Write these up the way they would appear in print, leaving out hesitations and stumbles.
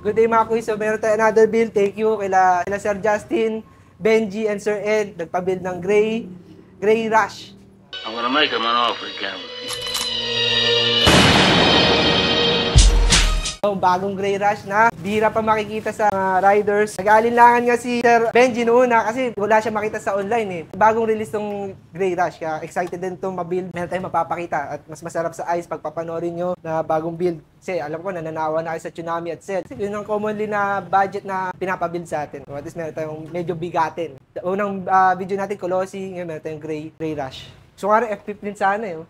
Good day mga kuy. So meron tayo another build. Thank you kila Sir Justin, Benji, and Sir Ed. Nagpa-build ng Gray Rush. I'm gonna make him an offer he can't refuse. So, bagong Gray Rush na bihira pa makikita sa riders. Nag-aalinlangan nga si Sir Benji noon kasi wala siya makita sa online eh. Bagong release ng Gray Rush, kaya excited din itong mabuild. Meron tayong mapapakita at mas masarap sa eyes pag papanorin nyo na bagong build. Kasi alam ko nananawa na kayo sa Tsunami at Cell. Kasi yun ang commonly na budget na pinapabuild sa atin. So, at least meron tayong medyo bigatin. Unang video natin, Colossi, ngayon meron tayong Gray Rush. So nga rin, F15 sana eh.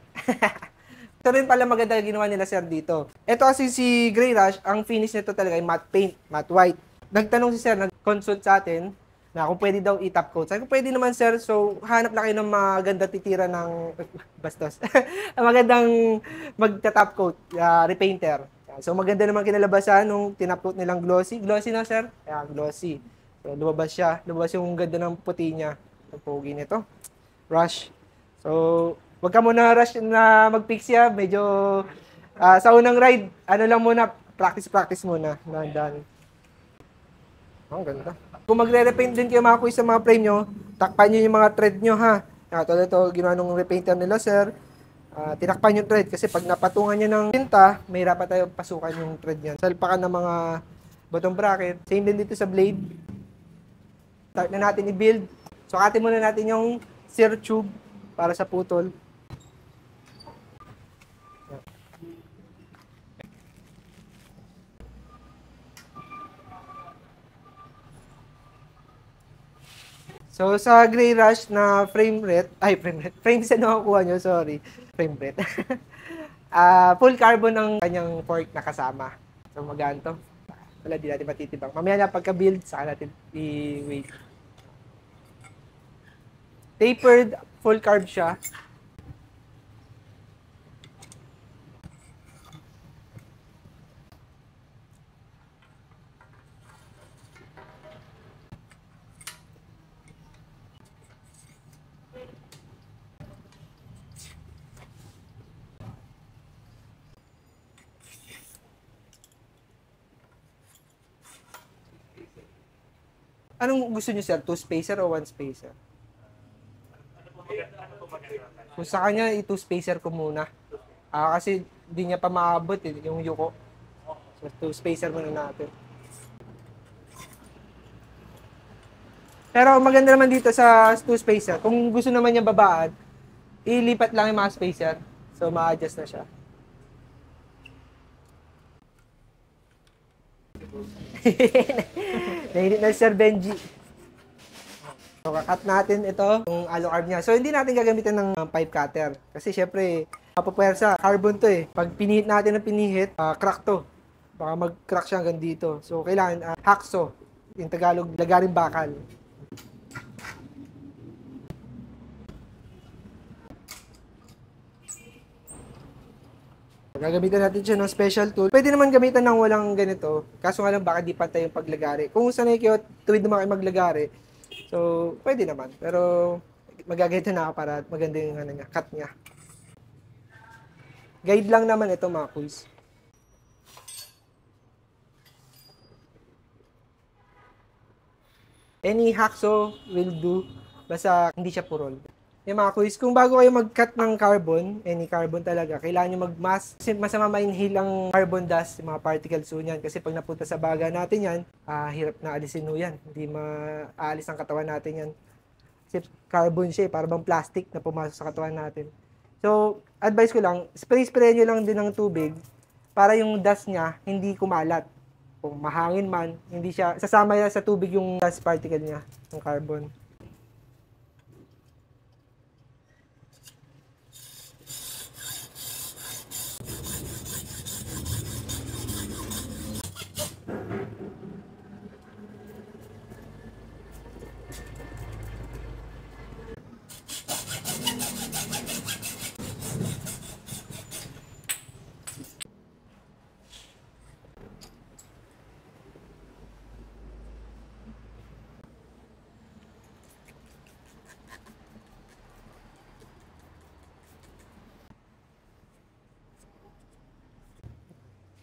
Ito rin pala maganda ginawa nila sir dito. Ito kasi si Gray Rush, ang finish nito talaga ay matte paint, matte white. Nagtanong si sir, nag-consult sa atin na kung pwede daw i-top coat. Sabi ko, pwede naman sir, so hanap lang kayo ng maganda titira ng bastos. Magandang magta-top coat, repainter. So maganda naman kinalabasan nung tinop coat nilang glossy. Glossy na sir? Ayan, glossy. So lumabas siya. Lumabas yung ganda ng puti niya. Ang pogi nito. Rush. So, wag ka muna rush na mag-pixia. Medyo, sa unang ride, ano lang muna, practice muna. Dahan-dahan. Ang ganda. Kung magre-repaint din kayo mga kuy sa mga frame nyo, takpan nyo yung mga thread nyo ha. Tulad ito, ginawa nung repainter nila sir. Tinakpan yung thread kasi pag napatungan nyo ng tinta, may hirapan tayo pasukan yung thread yan. Salpakan ng mga bottom bracket. Same din dito sa blade. Start na natin i-build. Sukatin muna natin yung sear tube para sa putol. So, sa Gray Rush na frame set na nakukuha nyo, sorry. Frame rate. Full carbon ang kanyang fork na kasama. So, magaan to. Wala, di natin matitibang. Mamaya na pagka-build, saka natin i-wait. Tapered, full carb siya. Anong gusto niyo sir? 2 spacer o 1 spacer? Kung sa kanya, 2 spacer ko muna. Kasi di niya pa maabot yung yuko. So 2 spacer muna natin. Pero maganda naman dito sa 2 spacer. Kung gusto naman niya babaan, ilipat lang yung mga spacer. So ma-adjust na siya. Nainit na Sir Benji. So, kakat natin ito, yung alucarb niya. So, hindi natin gagamitan ng pipe cutter. Kasi, syempre, mapapwersa. Carbon to eh. Pag pinihit natin ng pinihit, crack to. Baka mag-crack siya hanggang dito. So, kailangan hacksaw. Yung Tagalog, lagaring bakal. Gagamitan natin siya ng special tool. Pwede naman gamitan ng walang ganito. Kaso nga lang baka di pantay yung paglagari. Kung sanay kayo, tuwid naman kayo maglagari. So, pwede naman. Pero, magaganito na ako para maganda yung cut niya. Guide lang naman ito mga kuys. Any hacksaw will do. Basta hindi siya purol. Yung mga kuys, kung bago kayo mag-cut ng carbon, any carbon talaga, kailangan nyo mag-mask. Kasi masama ma-inhale ang carbon dust, yung mga particles so yan. Kasi pag napunta sa baga natin yan, hirap na alisin ho yan. Hindi maalis ang katawan natin yan. Kasi carbon siya, para bang plastic na pumasok sa katawan natin. So, advice ko lang, spray nyo lang din ng tubig para yung dust niya hindi kumalat. Kung mahangin man, hindi siya, sasama yan sa tubig yung dust particle niya, yung carbon.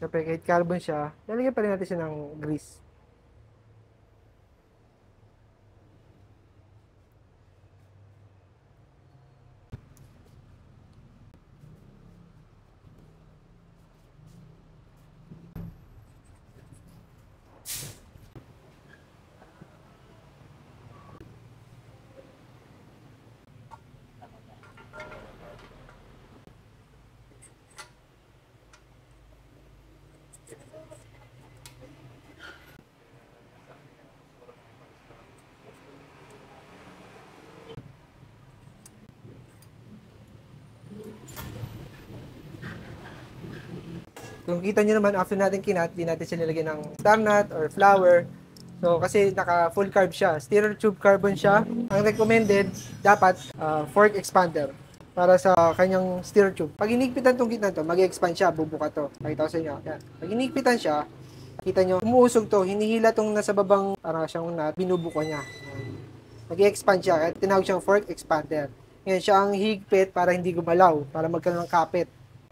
Siyempre, kahit carbon siya, lalagyan pa rin natin siya ng grease. Kung kita nyo naman, after natin kinat, di natin siya nilagyan ng star nut or flour. So, kasi naka full carb siya. Stirrer tube carbon siya. Ang recommended, dapat fork expander para sa kanyang stirrer tube. Pag inigpitan tong gitna to, mag-expand siya, bubuka to. Pakita ko sa inyo. Yan. Pag inigpitan siya, kita nyo, umuusog to, hinihila tong nasa babang, parang siyang nut, binubuko niya. Mag-expand siya, kaya tinawag siyang fork expander. Ngayon, siya ang higpit para hindi gumalaw, para magkaroon ng kapit.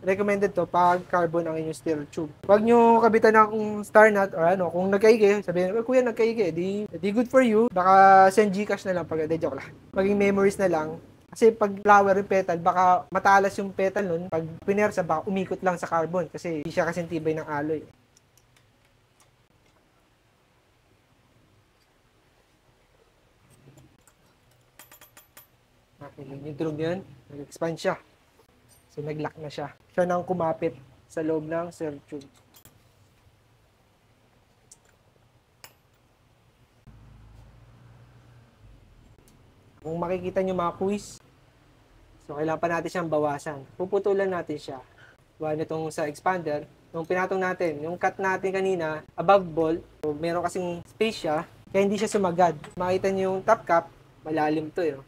Recommended to pag carbon ang inyong stirrer tube. Huwag nyo kabitan ng star nut or ano, kung nagkaigi, sabihin, kuya nagkaigi, di good for you, baka send Gcash na lang pag, joke lang. Maging memories na lang. Kasi pag flower yung petal, baka matalas yung petal nun. Pag pinersa, baka umikot lang sa carbon kasi hindi siya kasing tibay ng alloy. Okay, yung tulog yun, nag-expand siya. So, nag-lock na siya. Siya nang kumapit sa loob ng stirrer tube. Kung makikita nyo mga quiz, so kailangan pa natin siyang bawasan. Puputulan natin siya. Gawa nitong sa expander. Nung pinatong natin, yung cut natin kanina, above ball, so meron kasing space siya, kaya hindi siya sumagad. Makita nyo yung top cap, malalim to yun.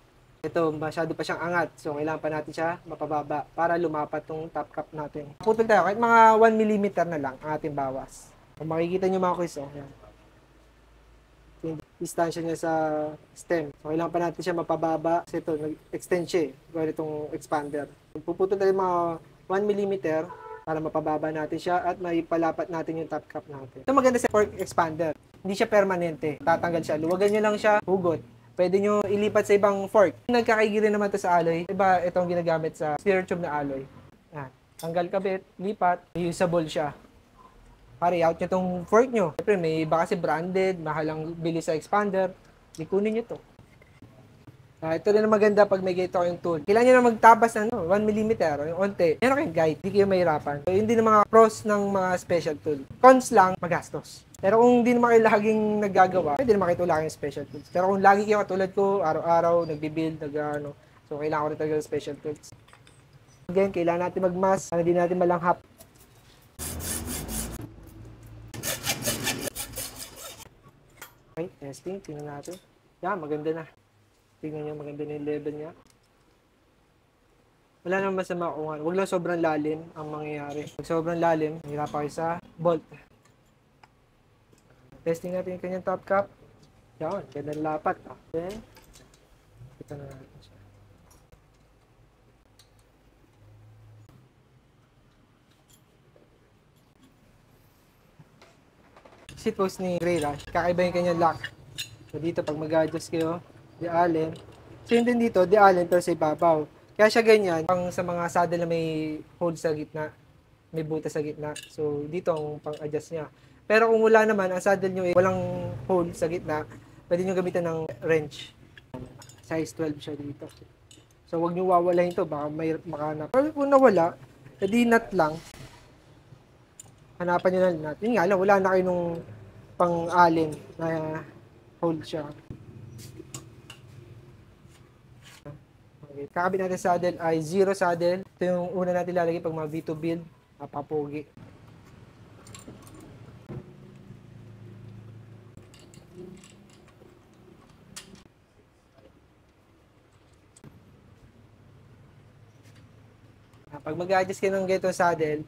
Ito, masyado pa siyang angat. So, kailangan pa natin siya mapababa para lumapat tong top cap natin. Putol tayo, kahit mga 1 mm na lang ang ating bawas. Kung makikita nyo mga quiz, yan. Yung distansya niya sa stem. So, kailangan pa natin siya mapababa kasi ito, nag-extend siya gawin itong expander. Puputol tayo mga 1 mm para mapababa natin siya at maipalapat natin yung top cap natin. Ito maganda sa fork expander. Hindi siya permanente. Tatanggal siya. Luwagan nyo lang siya, hugot. Pwede nyo ilipat sa ibang fork. Nagkakaigi rin naman to sa alloy. Iba itong ginagamit sa stirrer tube na alloy. Yan. Tanggal kabit, lipat, reusable siya. Pare, out nyo tong fork nyo. Siyempre, may iba kasi branded, mahal ang bili sa expander. Ikunin nyo to. Ito rin ang maganda pag may ganito kayong tool. Kailangan nyo na magtabas ng 1 mm, yung onte. Meron kayong guide, hindi kayo mahirapan. So, yun din ang mga pros ng mga special tool. Cons lang, magastos. Pero kung hindi naman kayo laging naggagawa, pwede naman kayo tulak yung special tools. Pero kung lagi kayo katulad ko, araw-araw, nagbibuild, so kailangan ko rin talaga ng special tools. Again, kailangan natin mag-mask, para hindi natin malanghap. Okay, testing, tingnan natin. Yan, maganda na. Tingnan nyo, maganda na yung level niya. Wala naman masama kung ano. Huwag lang sobrang lalim ang mangyayari. Pag sobrang lalim, mahirap kayo sa bolt. Testing natin yung kanyang top cap. Yan, gandang lapat. Okay. Kita na natin siya. Seat post ni Grey Rush, kakaiba yung kanyang lock. So dito, pag mag-adjust kayo, di allen. So yun din dito, di allen pero sa ibabaw. Kaya siya ganyan, pang sa mga saddle na may hold sa gitna, may butas sa gitna. So dito ang pang-adjust niya. Pero kung wala naman, ang saddle nyo walang hole sa gitna, pwede nyo gamitan ng wrench. Size 12 siya dito. So, huwag nyo wawalahin ito, baka may makanap. Pero kung nawala, edi nut lang. Hanapan nyo na nut. Yun nga lang, wala na kayo nung pang-alin na hold siya. Okay. Kakabit natin saddle ay zero saddle. Ito yung una natin lalagay pag mga V2 build, papogi. Pag mag-adjust kayo ng ganitong saddle,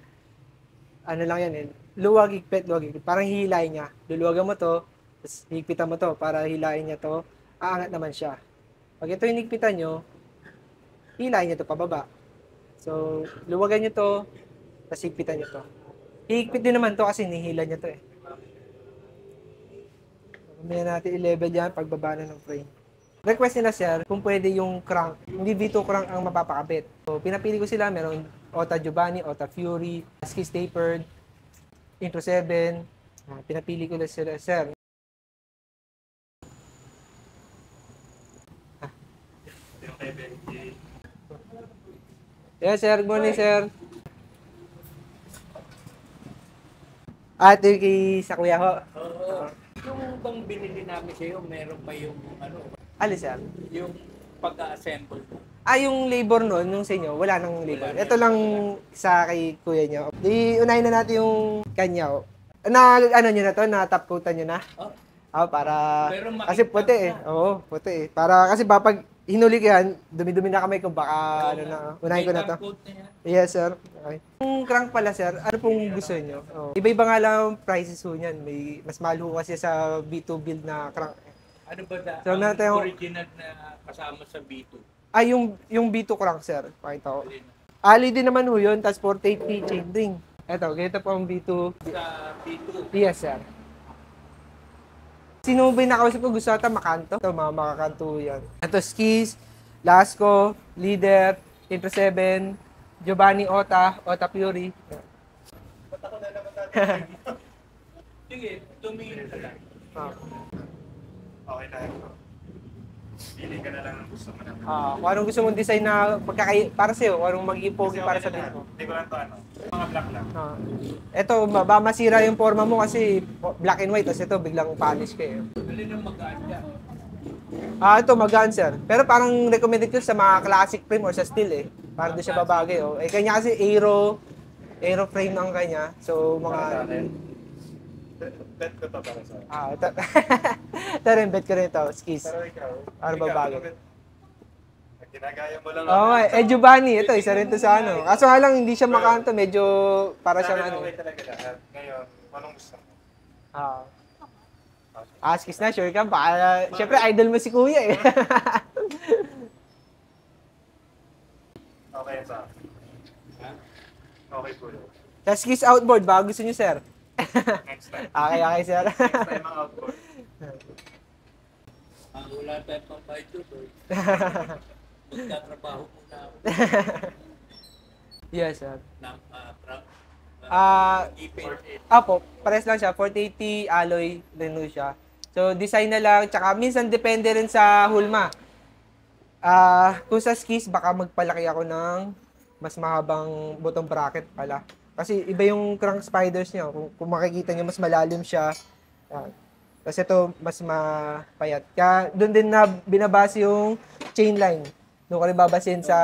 ano lang yan eh, luwag, higpit, luwag, higpit. Parang hihilahin niya. Luluwagan mo to, tapos higpitan mo to para hilahin niya to, aangat naman siya. Pag ito yung higpitan nyo, hilahin niya to pababa. So, luwagan nyo to, tapos higpitan nyo to. Hihigpit din naman to kasi nihila niya to eh. Mamaya natin i-level yan pagbaba na ng frame. Request nila sir kung pwede yung crank, hindi V2 crank ang mapapakabit. So, pinapili ko sila, meron Ota Giovanni, Ota Fury, Skis Tapered, Intro 7. Pinapili ko na sila sir. Yes sir, good morning sir. Ito yung kay sa kuya ho. Oo. Yung bang binili namin sa'yo, meron pa yung ano, Ali sir. yung pag-assemble mo. Yung labor nun, nung sa inyo, wala nang labor. Wala na. Ito lang sa kay kuya niyo. Di, unahin na natin yung kanya. Na, ano nyo na to? Na top coatan nyo na? Oh, Para, Pero kasi makita puti eh. na. Oo, puti eh. Para, kasi ba, pag hinuli ko yan, dumi-dumi na kamay ko, baka, ano na, unahin ko na to. Yes, sir. Okay. Yung crank pala, sir, ano pong gusto nyo? Oh. Iba-iba nga lang ang prices ho niyan. May, mas mahal ho kasi sa B2 build na crank. Ano ba da, So, ang natin yung- original na kasama sa B2? Yung B2 crank, sir. Pakita ko. Alin? Ali din naman ho yun, tapos 480 chain ring. Eto, ganito po ang B2. Sa B2. Yes, sir. Sino ba yung nakausap ko? Gusto ata makanto? Ito, mga makakanto yan. Ito, Skis, Lasco, Leader, Intro 7, Giovanni Ota, Ota Fury. Sige, tumingin ka lang. Ah. Okay na ito. Pili ka na lang ng gusto mo na. Kung anong gusto mong design na para sa'yo, kung anong magiging pogi para sa build mo. Hindi ko lang to ano. Mga black lang. Ito, ba masira yung forma mo kasi black and white, tapos ito, biglang polish ka eh. Alin ang magaan dyan? Ito, magaan sir. Pero parang recommended ko sa mga classic frame or sa steel eh. Para doon siya babagay. Oh. Eh, kanya kasi aero frame ang kanya. So, Para sa mga... akin. Bet ko to para sa akin. Ito. Ito rin, bet ko rin ito. Skis. Pero ikaw. Ano ba bago? Ginagaya mo lang. Oo nga, Giovanni. Ito, isa rin to sa ano. Kaso nga lang, hindi siya makanto. Medyo para Sa siyang akin ano. okay talaga lahat. Ngayon, anong gusto mo? Skis na, sure ka. Baka, syempre, idol mo si kuya eh. Okay yan sa akin. Ha? Okay po yun. Sa skis outboard, baka gusto niyo sir. Next time. Okay, sir. Next time ang outboard. Wala tayong pambayad doon. Magtatrabaho muna ako Yes, sir. ng truck. Ipin. Apo, pares lang siya. 480 alloy din ho siya. So, design na lang. Tsaka minsan depende rin sa hulma. Kung sa skis, baka magpalaki ako ng mas mahabang bottom bracket pala. Kasi iba yung crank spiders niya. Kung makikita niyo, mas malalim siya. Yan. Kasi ito, mas mapayat. Kaya doon din na binabase yung chain line. Doon ka rin babasin sa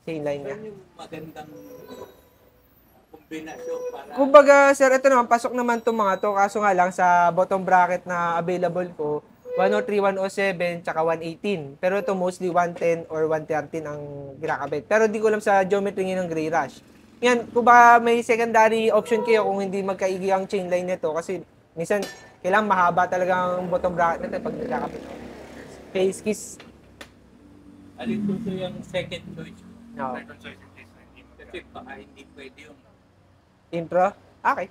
chain line niya. Yan yung magandang kombinasyon para... Kumbaga, sir, ito naman, pasok naman itong mga to. Kaso nga lang, sa bottom bracket na available ko, 103, 107, tsaka 118. Pero ito mostly 110 or 113 ang ginakabit. Pero di ko alam sa geometry ng Gray Rush. Yan, kung ba may secondary option kayo kung hindi magkaigi ang chain line nito. Kasi minsan, kailangan mahaba talaga ang bottom bracket nito pag nagkakabit. Face kiss. Alin gusto yung second choice mo? No. Second choice in case na hindi mo Kasi baka hindi pwede yung... Intro? Okay.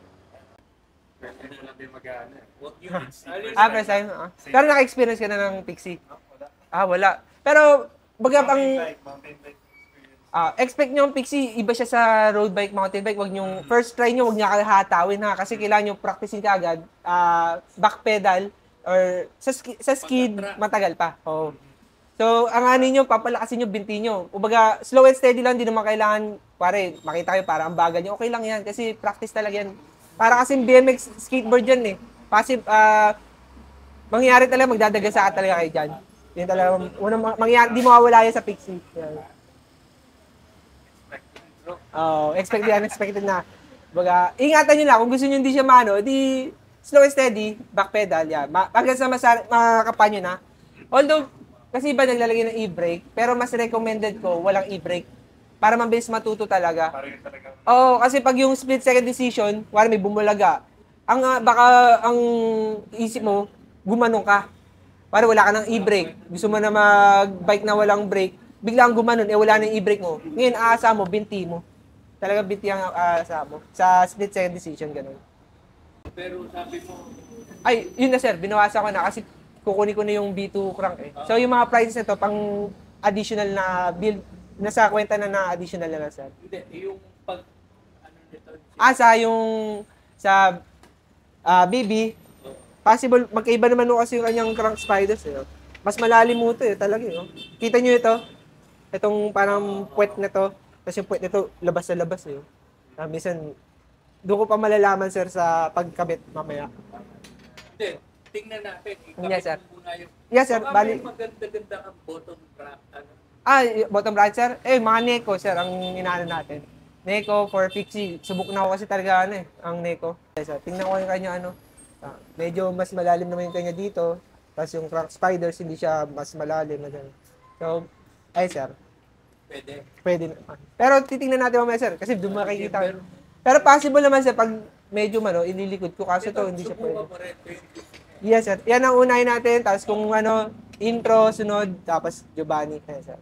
Pwede mo lang din mag-ano eh. Huwag yung... Alin First time. Pero naka-experience ka na ng Pixie? Wala. Wala. Pero, baga ang... Mountain bike experience. Expect nyo ang Pixie, iba siya sa road bike, mountain bike. Wag nyo, first try nyo, wag nyo kahatawin ha. Kasi kailangan nyo practicein ka agad. Back pedal, or sa skid, matagal pa. Oh. So, ang ano nyo, papalakasin nyo, binti nyo. Ubaga, slow and steady lang, di naman kailangan, pare, makita kayo, para ang bagal nyo. Okay lang yan, kasi practice talaga yan. Para kasing BMX skateboard yan eh. Passive, mangyayari talaga, magdadaga talaga kayo dyan. Yun talaga, mangyayari, di mawawala yan sa Pixie. Yan. Expected, unexpected na. Baga, ingatan nyo lang, kung gusto nyo hindi siya mano, di slow and steady, back pedal, yan. Hanggang sa makakapan nyo na. Although, kasi iba naglalagay ng e-brake, pero mas recommended ko, walang e-brake. Para mabilis matuto talaga. Para yun talagang... Kasi pag yung split second decision, wala may bumulaga, baka ang isip mo, gumanong ka. Para wala ka ng e-brake. Gusto mo na mag-bike na walang brake, biglang gumanon, wala na yung e-brake mo. Ngayon, aasa mo, binti mo. Talaga bit yung sa split second decision, ganun. Pero sabi mo, Ay, yun na sir, binawasan ko na kasi kukunin ko na yung B2 crank eh. So yung mga prices nito pang additional na build, nasa kwenta na additional na sir. hindi, yung pag, ano nito, Sa BB, possible, magkaiba naman mo kasi yung kanyang crank spiders eh. Mas malalim mo ito eh, talaga eh. Kita nyo ito? Itong parang puwet na to. Tapos yung puwet nito, labas na labas eh. Minsan, doon ko pa malalaman sir sa pagkabit mamaya. hindi, tingnan natin. Yes, sir. Ikapit mo muna yung, Yes sir, baka bali. may maganda-ganda kang bottom rack, ano. Bottom right sir? Mga Neko sir, ang inaano natin. Neko for fixie. Subok na ako kasi talaga ang Neko. Yes, sir. Tingnan ko yung kanya medyo mas malalim naman yung kanya dito. Tapos yung crank spiders, hindi siya mas malalim na ganun. So, sir. Pwede. Pwede naman. Pero titingnan natin mamaya sir, kasi doon makikita. Pero possible naman sir, pag medyo ililikod ko kasi to hindi siya pwede. Subukan mo rin, 20. Yes sir. Yan ang unahin natin, tapos kung intro, sunod, tapos Giovanni. Yes, sir.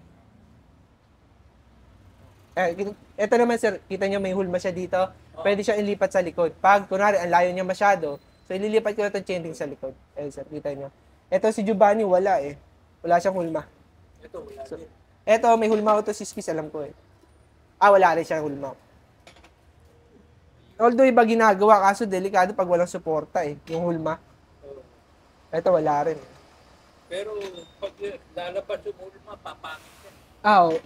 Ito naman sir, kita nyo may hulma siya dito. Pwede siya ilipat sa likod. Pag kunwari, ang layo niya masyado, so ililipat ko na itong chainring sa likod. Sir, kita nyo. Ito si Giovanni, wala eh. Wala siyang hulma. Ito, wala So, din. ito, may hulma ito si Skis, alam ko eh. Wala rin siyang hulma. Although iba ginagawa, kaso delikado pag walang suporta eh, yung hulma. Ito, wala rin. Pero pag lalabas yung ulma, papangit yan.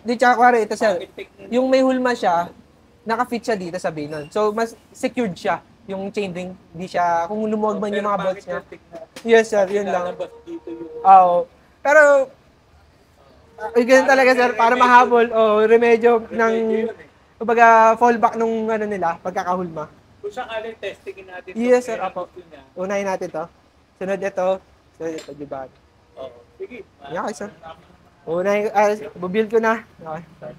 Di tsaka kwari, ito sir, Pangit tignan. yung may hulma siya, naka-fit siya dito sa binon. So, mas secured siya. Yung chainring, hindi siya, kung lumuwag man yung mga bolts niya. Yes sir, yun lang. Lalabas dito yung... Pero, ganun talaga sir, para mahabol, remedyo ng, yun eh. kumbaga, fallback nung nila, pagkakahulma. Kung sakaling testingin natin Yes, sir, kaya apo. gusto niya. Unahin natin to. Sunod ito, di ba? Oo. Sige. Yeah, okay, sir. Bubuild ko na. Okay.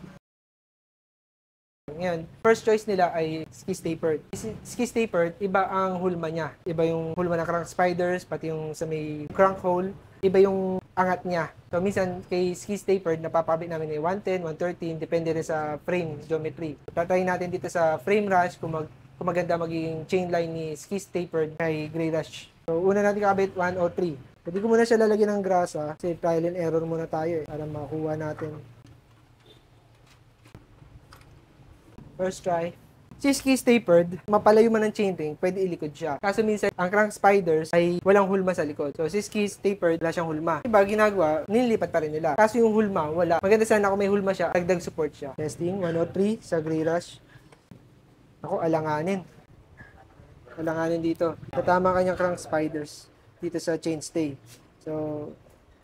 Ngayon, first choice nila ay skis tapered. Skis tapered, iba ang hulma niya. Iba yung hulma ng crank spiders, pati yung sa may crank hole. Iba yung angat niya. So, minsan kay skis tapered, napapabit namin ay 110, 113, depende rin sa frame geometry. Tatayin natin dito sa frame rush kung maganda magiging chain line ni skis tapered kay gray rush. So, una natin kakabit 103. Pwede ko muna siya lalagyan ng grasa kasi trial and error muna tayo para makuha natin. First try. Si skis tapered, mapalayo man ang chainring, pwede ilikod siya. Kaso minsan, ang crank spiders ay walang hulma sa likod. So, si skis tapered, wala siyang hulma. Diba, ginagawa, nililipat pa rin nila. Kaso yung hulma, wala. Maganda sana kung may hulma siya, dagdag support siya. Testing, 103 sa gray rush. Ako, alanganin. Alanganin dito. Katama kanyang crank spiders dito sa chainstay. So,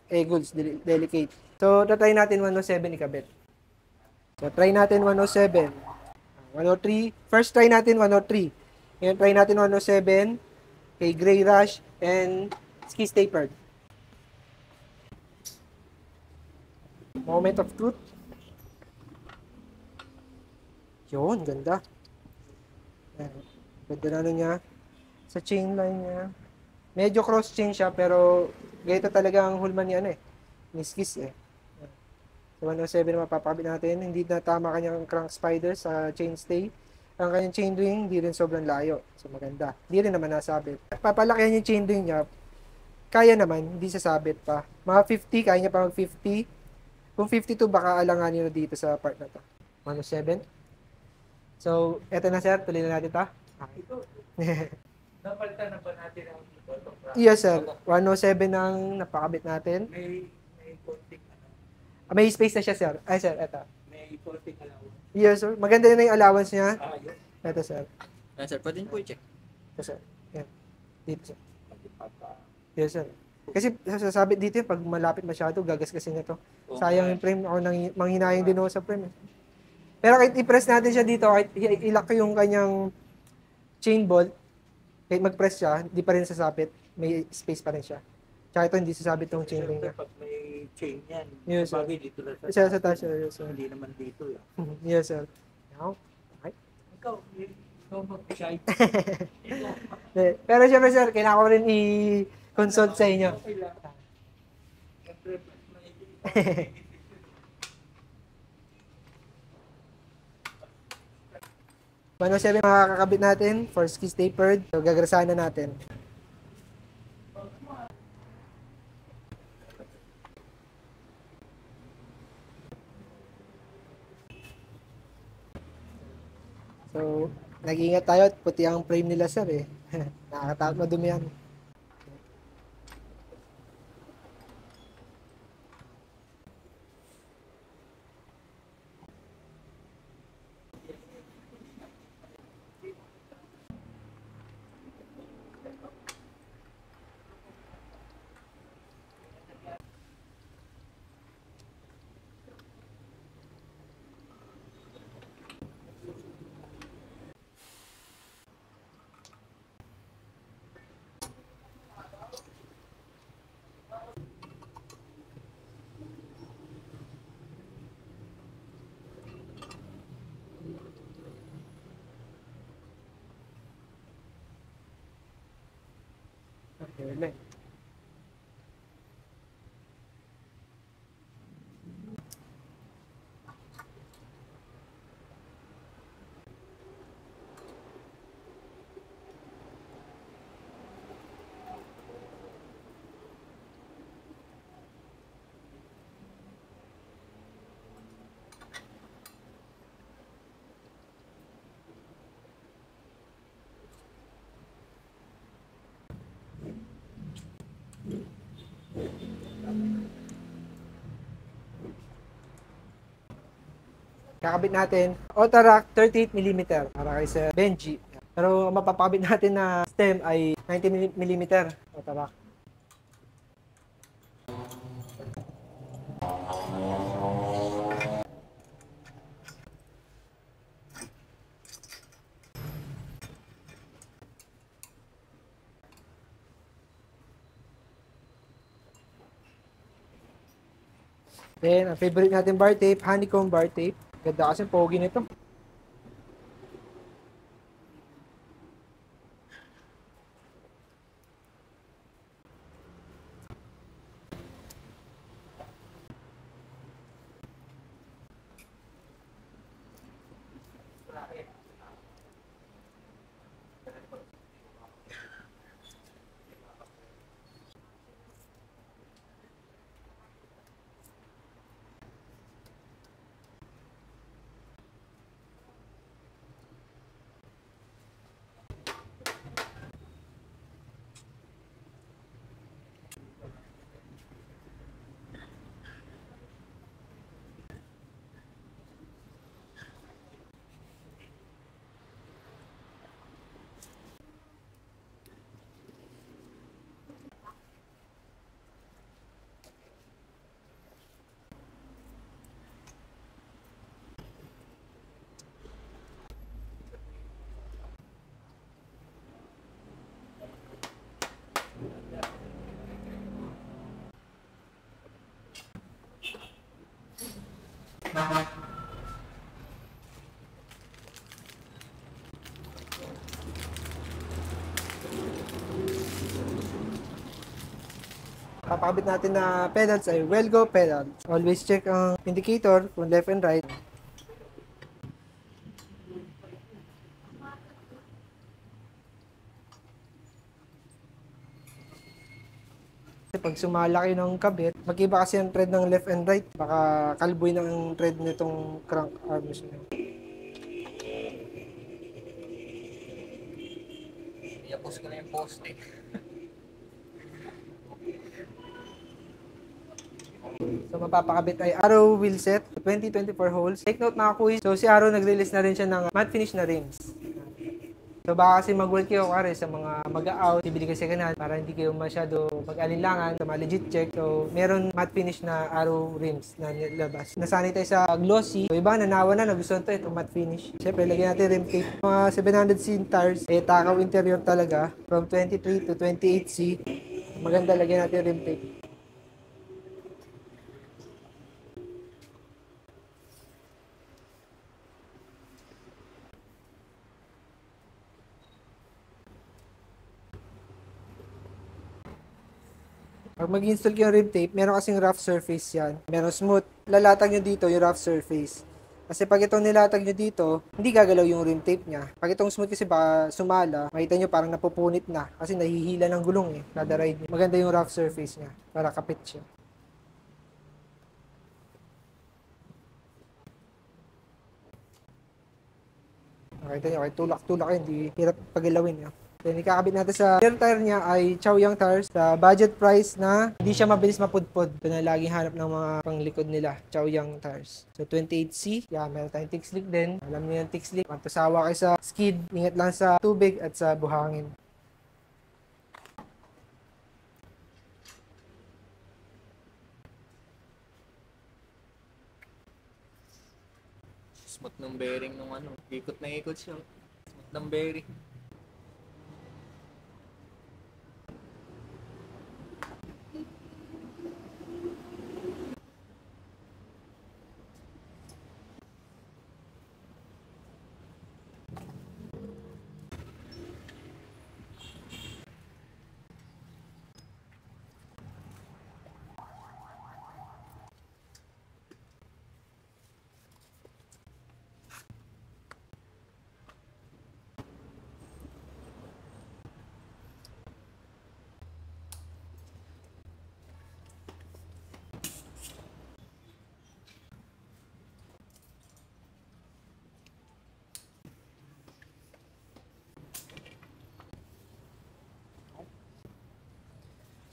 goods, delicate. So, tatry natin 107 ikabit. So, try natin 107. 103. First try natin 103. Ngayon, try natin 107 kay Gray Rush and Skis Tapered. Moment of truth. Yun, ganda. Ayan. Ganda na niya. Sa chain line niya. Medyo cross chain siya, pero ganito talaga ang hulma niya ni Skis eh. So, 107 na mapapakabit natin. Hindi na tama kanyang crank spider sa chainstay. Ang kanyang chain ring, hindi rin sobrang layo. So, maganda. Hindi rin naman nasabit. Papalakihan yung chain ring niya. Kaya naman, hindi sasabit pa. Mga 50, kaya niya pa mag 50. Kung 52, baka alanganin na dito sa part na to. 107. So, eto na sir. Tuloy na natin ta. Ito, napalitan na ba natin ang bottom rack? Yes sir. 107 ang napakabit natin. May konting May space na siya sir. Ay sir, eto. may konting allowance. Yes sir. Maganda na yung allowance niya. Yun. Eto sir. Sir, pwede niyo po i-check. Ito sir. Yan. Dito sir. Yes sir. Kasi sasabit dito pag malapit masyado, gagasgasin na to. Sayang yung frame. Ako manghinayang din ako sa frame. Pero kahit i-press natin siya dito, kahit ilak yung kanyang chain bolt, kahit mag-press siya, hindi pa rin sasabit. May space pa rin siya. Tsaka ito hindi sasabit yung chain ring niya. Pag may chain yan, Yes, sir. bagay dito na Isa sa taas siya. Yes sir. Hindi naman dito. Yes sir. Now, okay. Ikaw mag-shy. Pero syempre sir, kailangan ko rin i-consult sa inyo. Okay lang. Siyempre, may 107 makakakabit natin, 4 skis tapered. So, gagrasahan na natin. So, nag-iingat tayo at puti ang frame nila sir eh. Nakakatakot madumi yan. Okay, ulit. Kakabit natin, Otarak 38mm para kay Sir Benji. Pero ang mapapakabit natin na stem ay 90mm Otarak. Then, ang favorite natin bar tape, honeycomb bar tape. Ganda kasi pogi nito. Papakabit natin na pedals ay Wellgo pedals. Always check ang indicator kung left and right. Kasi pag sumalaki ng kabit, mag-iba kasi ang thread ng left and right. Baka kalboy ng thread nitong crank arms nyo. Iapos ko na yung poste. So mapapakabit ay Arrow wheel set, 2024 holes. Take note mga kuys, so si Arrow nag-release na rin siya ng matte finish na rims. So baka kasi mag-work kayo kare sa mga mag-out, bibili kayo second hand para hindi kayo masyado mag-alinlangan, sa mga legit check. So meron matte finish na Arrow rims na nilabas. Nasanay tayo sa glossy. So iba nanawa na, nagustuhan to itong matte finish. Siyempre lagyan natin rim tape. Mga 700C tires, takaw interior talaga. From 23 to 28C. Maganda lagyan natin rim tape. Pag mag-install kayo ng rim tape, meron kasing rough surface yan. Meron smooth. Lalatag nyo dito yung rough surface. Kasi pag itong nilatag nyo dito, hindi gagalaw yung rim tape niya. Pag itong smooth kasi baka sumala, makita nyo parang napupunit na. Kasi nahihila ng gulong eh, kada ride niya. Maganda yung rough surface niya, para kapit siya. Nakita nyo, kahit tulak-tulak yun, hindi hirap pagilawin yun. Then, ikakabit natin sa rear tire niya ay Chaoyang tires sa budget price na hindi siya mabilis mapudpod. Ito na laging hanap ng mga panglikod nila, Chaoyang tires. So, 28C. Yeah, meron tayong tick slick din. Alam niyo yung tick slick. Magpasawa kayo sa skid. Ingat lang sa tubig at sa buhangin. Smooth ng bearing nung ano. Ikot na ikot siya. Smooth ng bearing.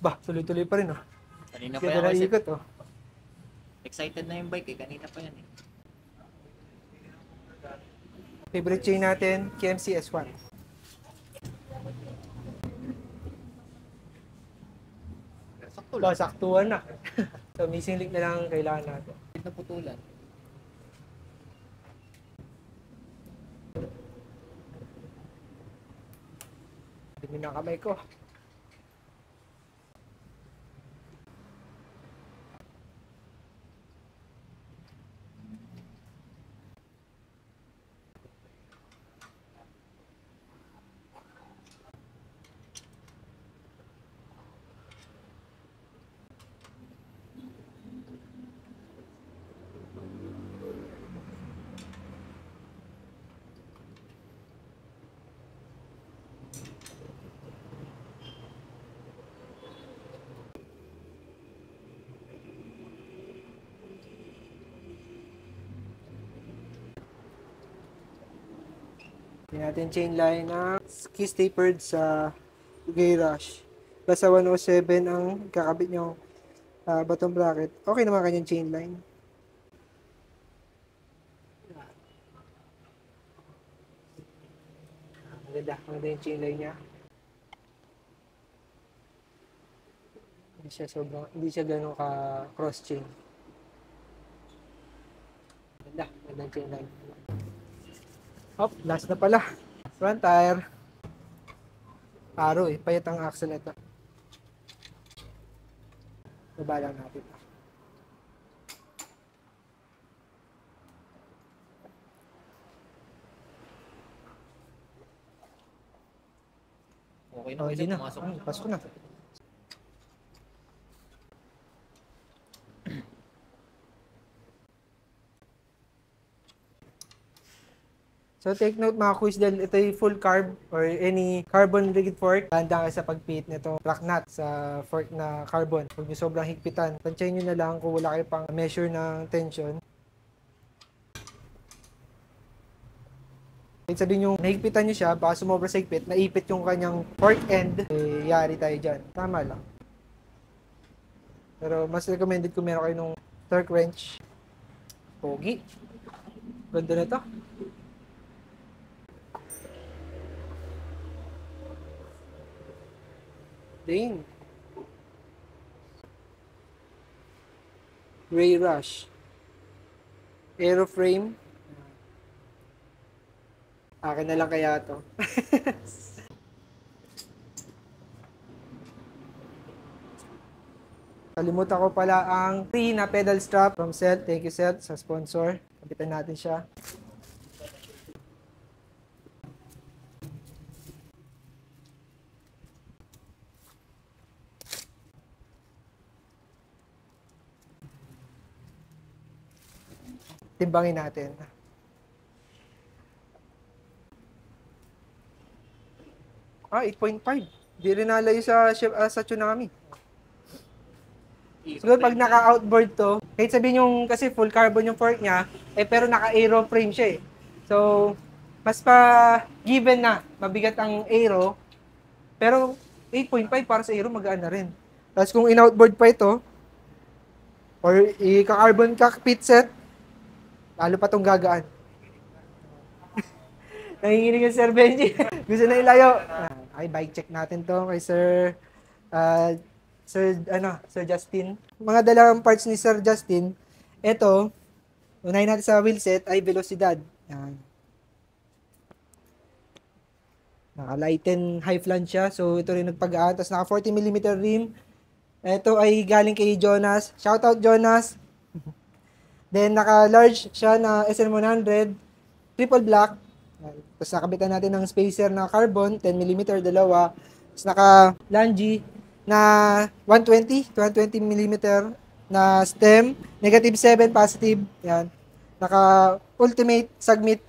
Bah, tuloy-tuloy pa rin oh. Kanina pa Ganda yan na kasi. ikot oh. Excited na yung bike eh. Kanina pa yan eh. Favorite chain natin, KMC S1. Sakto Ba, lang. saktuhan na. So, missing link na lang ang kailangan natin. Hindi na putulan. Dumi na kamay ko. Hindi natin chain line na keys tapered sa garage. Basta 107 ang kakabit nyo bottom bracket. Okay naman kanyang chain line. Maganda yung chain line niya. Hindi siya ganun ka cross chain. Maganda yung chain line. Hop, last na pala. Front tire. Aro eh, payat ang axle nito. Baba lang natin. Okay na. Oh, hindi na. Pumasok. Pasok na. So take note mga quiz dahil ito yung full carb or any carbon rigid fork. Handa ka sa pagpihit nito rack nut sa fork na carbon. Huwag nyo sobrang higpitan. Tansyahin nyo na lang kung wala kayo pang measure ng tension. Kahit sabihin nyo, nahigpitan nyo siya, baka sumobra sa higpit, naipit yung kanyang fork end, eh, yari tayo dyan. Tama lang. Pero mas recommended kung meron kayo nung torque wrench. Pogi. Ganda na to. Dane. Gray Rush. Aeroframe. Akin na lang kaya to. Kalimutan ko pala ang free na pedal strap from Celt. Thank you Celt sa sponsor. Kapitan natin siya. Timbangin natin. Ah, 8.5. Di rin nalayo sa tsunami. Siguro pag naka-outboard to, kahit sabihin yung kasi full carbon yung fork niya, pero naka-aero frame siya eh. So, mas pa given na mabigat ang aero, pero 8.5 para sa aero magaan na rin. Tapos kung in-outboard pa ito, or i-carbon cockpit set, lalo pa tong gagaan. Nanginginig yung Sir Benji. Gusto na ilayo. Ay, bike check natin to kay Sir Justin. Mga dalawang parts ni Sir Justin. Ito, unahin natin sa wheelset ay velocidad. Yan. Naka-lighten high flange siya. So, ito rin nagpagaan. Tapos naka 40mm rim. Ito ay galing kay Jonas. Shoutout Jonas. Then, naka-large siya na SN100. Triple black. Tapos nakabitan natin ng spacer na carbon. 10mm, dalawa. Tapos naka-lungy na 120mm na stem, negative 7, positive, yan. Naka ultimate submit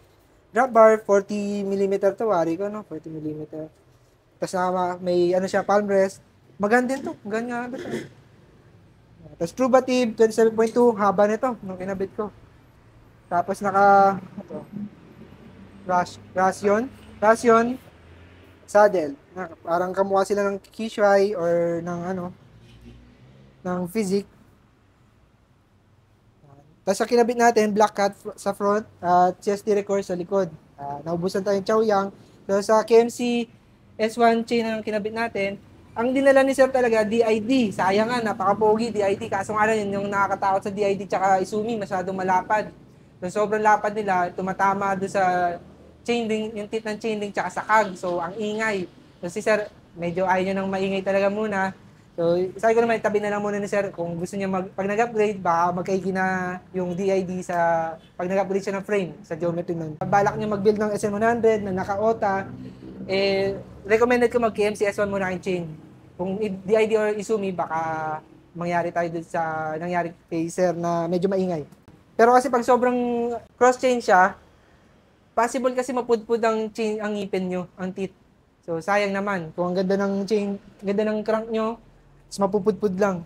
drop bar, 40mm to, wari ko, no? 40mm. Tapos may ano siya, palm rest. Maganda din to, maganda to. Tapos Trubative, 27.2, haba nito, nung kinabit ko. Tapos ito, Rasion, saddle. Parang kamukha sila ng Kishuai or ng Physic. Tapos sa kinabit natin, Black Cat sa front at CST Record sa likod. Naubusan tayong Chaoyang. So sa KMC S1 chain na kinabit natin, ang dinala ni Sir talaga, DID. Sayang nga, napaka-pogi, DID. Kaso nga lang, yung nakakatakot sa DID tsaka Izumi, masyadong malapad. So sobrang lapad nila, tumatama doon sa chain link, yung tip ng chain link tsaka sa cag. So ang ingay. So si Sir, medyo ayaw niya nang maingay talaga muna. So sabi ko naman, tabi na lang muna ni Sir kung gusto niya pag nag-upgrade, baka magkaigi na yung DID sa pag nag-upgrade siya ng frame sa geometry nun. Balak niya mag-build ng SN100 na naka-OTA, recommended ko mag-KMC S1 muna yung chain. Kung DID or Izumi, baka mangyari tayo dun sa nangyari kay Sir na medyo maingay. Pero kasi pag sobrang cross-chain siya, possible kasi mapudpud ang chain, ang ngipin nyo, ang teeth. So, sayang naman. Kung ang ganda ng chain, ganda ng crank nyo, is mapupudpud lang.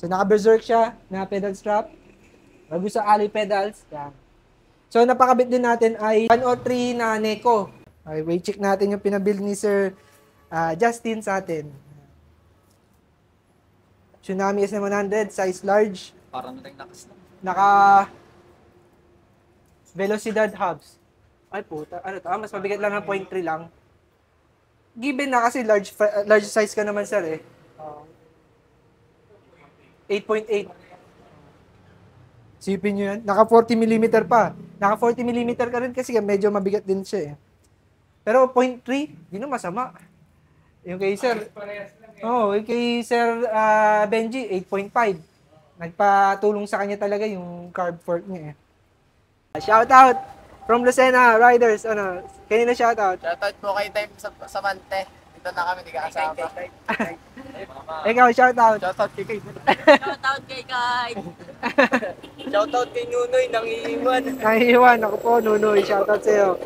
So, naka-berserk siya, na pedal strap. Bago sa alloy pedals. Yan. So, napakabit din natin ay 103 na Neko. Okay, wait, check natin yung pinabuild ni Sir Justin sa atin. Tsunami SM100, size large. Parang nakas na. Naka velocidad hubs. Ay puta, ano to? Mas mabigat lang ng 0.3 lang. Given na kasi large size ka naman sir eh. 8.8. Sipin nyo yan. Naka 40mm pa. Naka 40mm ka rin kasi medyo mabigat din siya eh. Pero 0.3, yun ang masama. Yung kay sir, yung kay Sir Benji, 8.5. Nagpatulong sa kanya talaga yung carb fork niya eh. Shout out from Lucena Riders. Kanina shout out. Shoutout po kay Time sa Mante. Dito na kami, di ka kasama. Ikaw, shout out. Shoutout kay Kay. Shoutout kay Kai. Shoutout kay Nunoy, nangiiwan. Nahihiwan ako po, Nunoy. Shout out sa'yo.